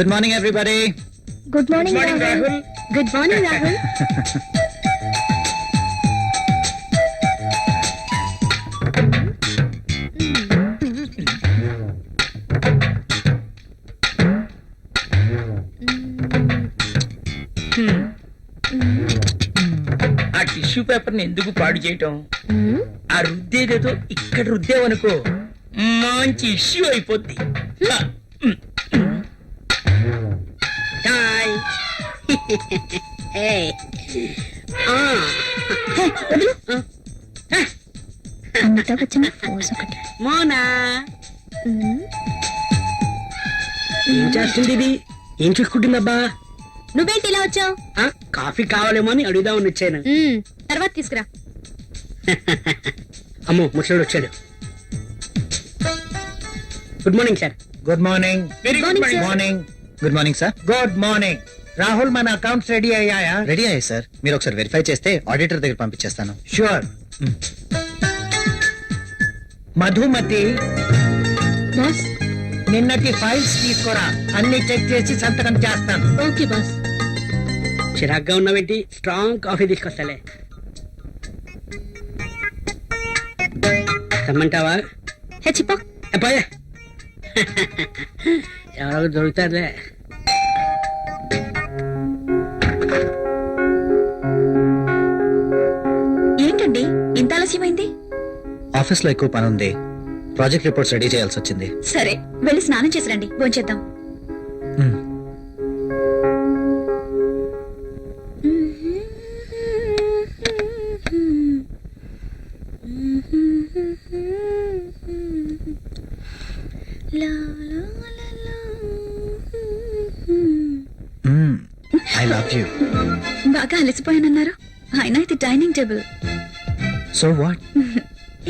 Good morning, everybody. Good morning, Rahul. Good morning, Rahul. ఆ tissue paper ని ఎందుకు పాడు చేయటం? ఆ రుద్దేదేదో ఇక్కడ రుద్దేవనుకో మంచి ఇష్యూ అయిపోద్ది. హాయ్. అమితాబ్ బచ్చన్ ఫోర్స్ ఒకటి. మోనా ఏం చేస్తుంది ఇది? ఏం చూసుకుంటుందబ్బా? నువ్వేంటి ఇలా వచ్చావు? కాఫీ కావాలేమో అని అడుగుదామని వచ్చాను. తర్వాత తీసుకురా. అమ్మో ముసలుడు వచ్చాడు. Good morning sir. Good morning. Very morning, sir. Morning. Good morning, sir. Good morning. Rahul మన అకౌంట్స్ రెడీ అయ్యాయా? రెడీ అయ్యాయి సార్. మీరు ఒకసారి వెరిఫై చేస్తే ఆడిటర్ దగ్గర పంపించేస్తాను. షూర్. మధుమతి, బాస్. నిన్నటి ఫైల్స్ తీసుకురా, అన్ని చెక్ చేసి సంతకం చేస్తాను. Okay boss. చిరాగ్గా ఉన్నావేంటి? Strong coffee తీసుకొస్తాలే. రమ్మంటావా? హెచ్చిపో. పోయే. ఎవరో దొరుకుతారులే. ఏంటండి ఇంత ఆలస్యమైంది? ఆఫీస్ లో ఎక్కువ పని ఉంది. ప్రాజెక్ట్ రిపోర్ట్స్ రెడీ చేయాల్సి వచ్చింది. సరే వెళ్ళి స్నానం చేసి రండి, భోంచేద్దాం. I love you. బాగా అలసిపోయానన్నారు. అయినా ఇది డైనింగ్ టేబుల్. So what?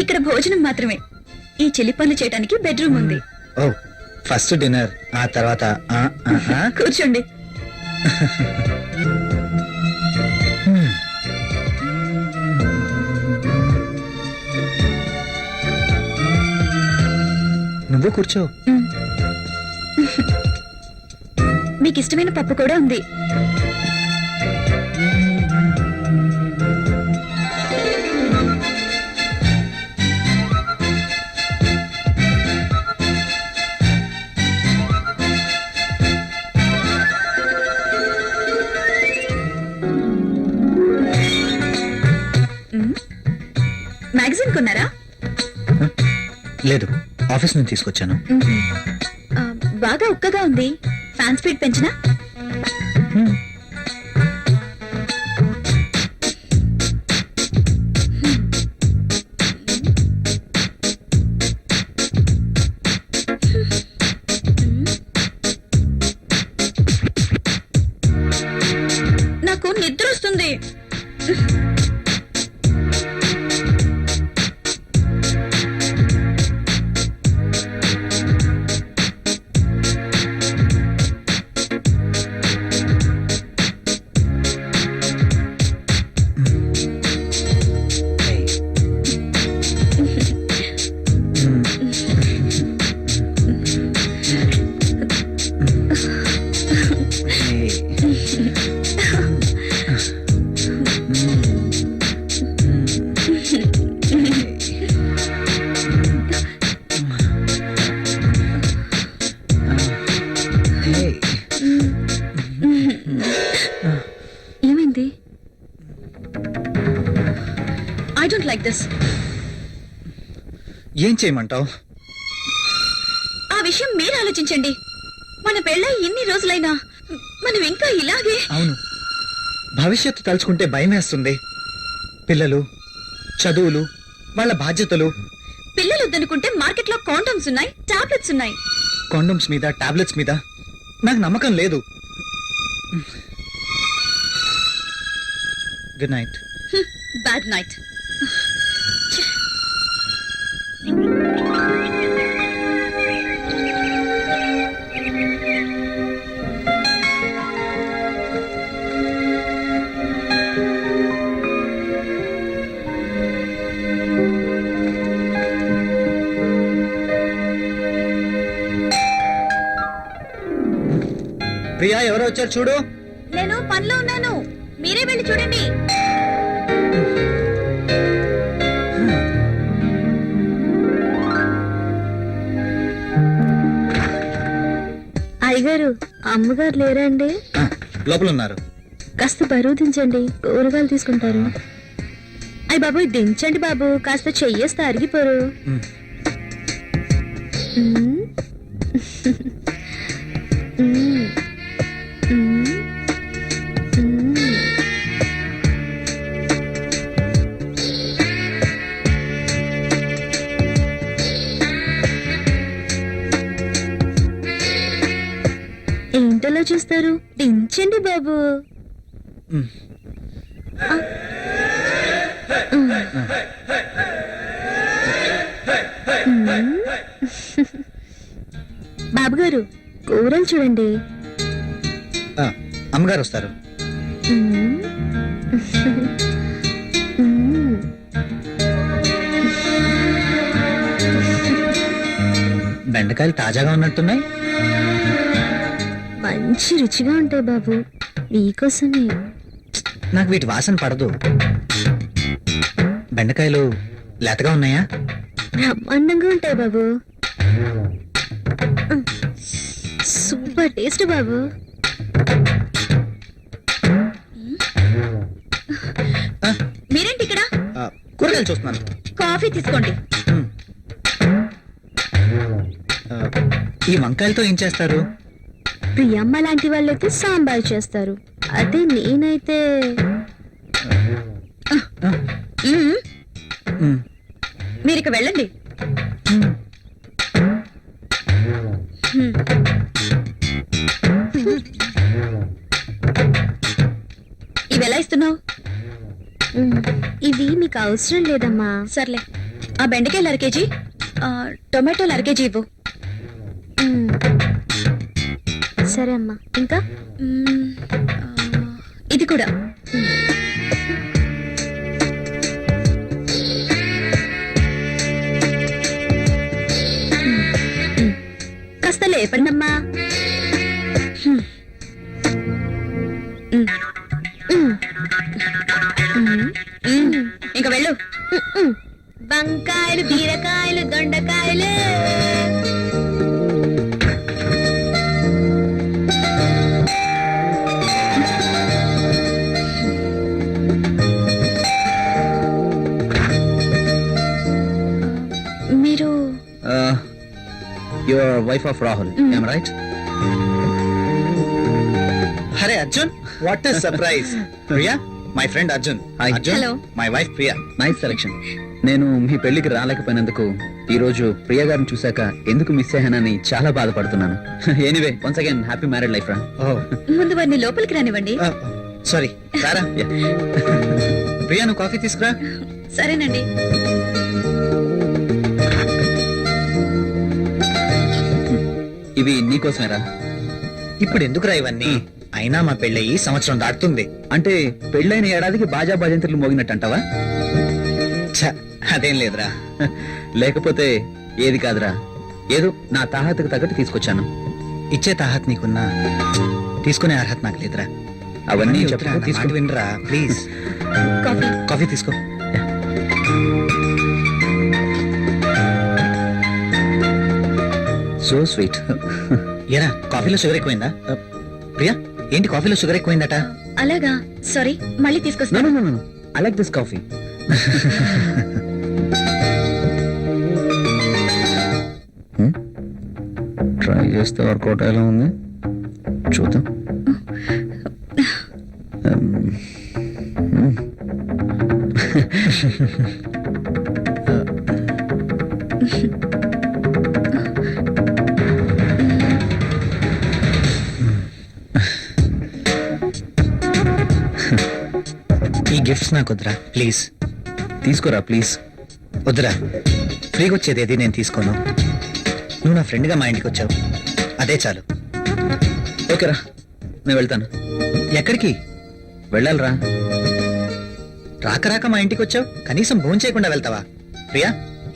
ఇక్కడ భోజనం మాత్రమే. ఈ చెల్లి పనులు చేయడానికి బెడ్రూమ్ ఉంది. ఓ, ఫస్ట్ డిన్నర్, ఆ తర్వాత కూర్చోండి. నువ్వు కూర్చో. మీకు ఇష్టమైన పప్పు కూడా ఉంది. మ్యాగజైన్ కొన్నారా? లేదు, ఆఫీస్ నుంచి తీసుకొచ్చాను. బాగా ఉక్కగా ఉంది. ఫ్యాన్ స్పీడ్ పెంచినా? నాకు నిద్ర వస్తుంది. ఏమైంది? I don't like this. ఏం చేయమంటావు? ఆ విషయం మీరు ఆలోచించండి. మన పెళ్ళై ఇన్ని రోజులైనా మనం ఇంకా ఇలాగే. అవును, భవిష్యత్తు తలుచుకుంటే భయం వేస్తుంది. పిల్లలు, చదువులు, వాళ్ళ బాధ్యతలు. పిల్లలు వద్దనుకుంటే మార్కెట్ లో కాండమ్స్ ఉన్నాయి, టాబ్లెట్స్ ఉన్నాయి. కాండమ్స్ మీద, టాబ్లెట్స్ మీద నాకు నమ్మకం లేదు. Good night. Bad night. Priya ఎవరో వచ్చారు చూడు. నేను పనిలో ఉన్నాను, మీరే వెళ్ళి చూడండి. అయ్యగారు, అమ్మగారు లేరా అండి? ఆ, లోపల ఉన్నారు. కాస్త బరువు దించండి, కూరగాయలు తీసుకుంటారు. అయ్య బాబు, దించండి బాబు, కాస్త చెయ్యేస్తే అరిగిపోరు. ఉమ్. మ్మ్. మ్మ్. మ్మ్. మ్మ్. ఏంటలా చూస్తారు? దించండి బాబు. ఉమ్. బాబు గారు, కూరలు చూడండి. ఆ, అమ్మగారు వస్తారు. మ్మ్. మ్మ్. బెండకాయలు తాజాగా ఉన్నట్టున్నాయి. మంచి రుచిగా ఉంటాయి బాబు, మీకోసమే. నాకు వీటి వాసన పడదు. బెండకాయలు లేతగా ఉన్నాయా? బ్రహ్మాండంగా ఉంటాయి బాబు. సూపర్ టేస్ట్ బాబు. ఆ, మీరేంటి ఇక్కడ? ఆ, కూరగాయలు చూస్తున్నాను. కాఫీ తీసుకోండి. ఉమ్. ఆ, ఈ వంకాయలతో ఏం చేస్తారు? ప్రియమ్మ లాంటి వాళ్ళైతే సాంబార్ చేస్తారు, అదే నేనైతే ఆ, మ్మ్. ఉమ్. మీరు ఇక వెళ్ళండి. ఉమ్. మ్మ్. ఇవి ఎలా ఇస్తున్నావు? ఇవి మీకు అవసరం లేదమ్మా. సర్లే, ఆ బెండకాయలు 1/2 కేజీ, టొమాటోలు 1/2 కేజీ ఇవ్వు. మ్మ్. సరే అమ్మా. ఇంకా మ్మ్. ఇది కూడా. కాస్త లేపండి అమ్మా. ఇంకా వెళ్ళు. వంకాయలు, బీరకాయలు, దొండకాయలు. మీరు your wife of Rahul, I'm right? అరే Arjun, what is surprise. Priya, my friend Arjun. Arjun, Hello. My wife Priya. Nice selection. నేను మీ పెళ్లికి రాలేకపోయినందుకు ఈ రోజు ప్రియా గారిని చూశాక ఎందుకు మిస్ అయ్యానని చాలా బాధపడుతున్నాను. Anyway, once again happy married life రా. ముందు వారిని లోపలికి రానివ్వండి. సారీ, రారా. ప్రియా, నువ్వు కాఫీ తీసుకురా. సరేనండి. ఇవి నీకోసమేరా. ఇప్పుడు ఎందుకురా ఇవన్నీ? అయినా మా పెళ్ళయి సంవత్సరం దాటుతుంది. అంటే పెళ్ళైన ఏడాదికి బాజా భజంత్రులు మోగినట్టు అంటావా? అదేం లేదురా. లేకపోతే ఏది కాదురా, ఏదో నా తాహతకు తగ్గట్టు తీసుకొచ్చాను. ఇచ్చే తాహత్ నీకున్నా, తీసుకునే అర్హత నాకు లేదురా. అవన్నీ తీసుకుని వినరా ప్లీజ్. కాఫీ. కాఫీ తీసుకో. So sweet. ఏరా, కాఫీలో షుగర్ ఎక్కువైందా? ప్రియా, ఏంటి కాఫీలో షుగర్ ఎక్కువైందట? అలాగా, సారీ, మళ్ళీ తీసుకొస్తాను. I like this coffee. Try చేస్తే వర్కౌట్ ఎలా ఉంది చూద్దాం. ఈ గిఫ్ట్స్ నాకు వద్దురా ప్లీజ్. తీసుకోరా ప్లీజ్. వద్దురా, ఫ్రీగా వచ్చేది ఏది నేను తీసుకోను. నువ్వు నా ఫ్రెండ్గా మా ఇంటికి వచ్చావు, అదే చాలు. ఓకేరా, నేను వెళ్తాను. ఎక్కడికి వెళ్ళాలిరా? రాక రాక మా ఇంటికి వచ్చావు, కనీసం భోజనం చేయకుండా వెళ్తావా? ప్రియా,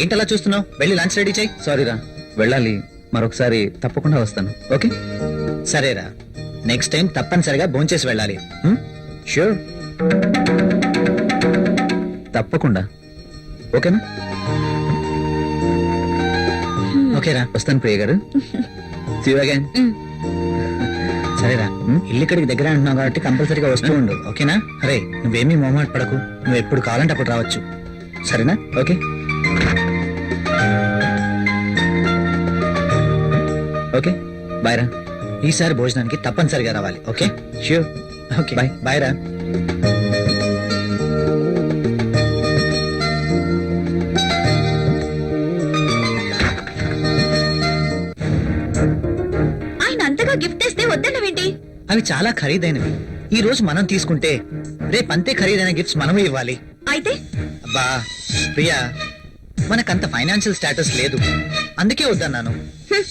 ఏంటలా చూస్తున్నావు? వెళ్ళి లంచ్ రెడీ చేయి. సారీరా, వెళ్ళాలి. మరొకసారి తప్పకుండా వస్తాను. ఓకే, సరేరా. నెక్స్ట్ టైం తప్పనిసరిగా భోంచేసి వెళ్ళాలి. షూర్, తప్పకుండా. ఓకేనా? ఓకేరా, వస్తాను ప్రియ గారు. See you again. సరేరా, ఇల్లు ఇక్కడికి దగ్గర అంటున్నావు కాబట్టి కంపల్సరీగా వస్తూ ఉండు. ఓకేనా? అరే, నువ్వేమీ మొహమాట పడకు. నువ్వు ఎప్పుడు కావాలంటే అప్పుడు రావచ్చు. సరేనా? ఓకే. ఓకే, బాయ్ రా. ఈసారి భోజనానికి తప్పనిసరిగా రావాలి. Okay? Sure. Okay, bye. Bye రా. ఆయన అంతగా గిఫ్ట్ ఇస్తే వద్దన్నవేంటి? అవి చాలా ఖరీదైనవి. ఈ రోజు మనం తీసుకుంటే రేపు అంతే ఖరీదైన గిఫ్ట్స్ మనమే ఇవ్వాలి. అయితే అబ్బా ప్రియా, మనకంత ఫైనాన్షియల్ స్టేటస్ లేదు, అందుకే వద్దన్నాను. హ్మ్.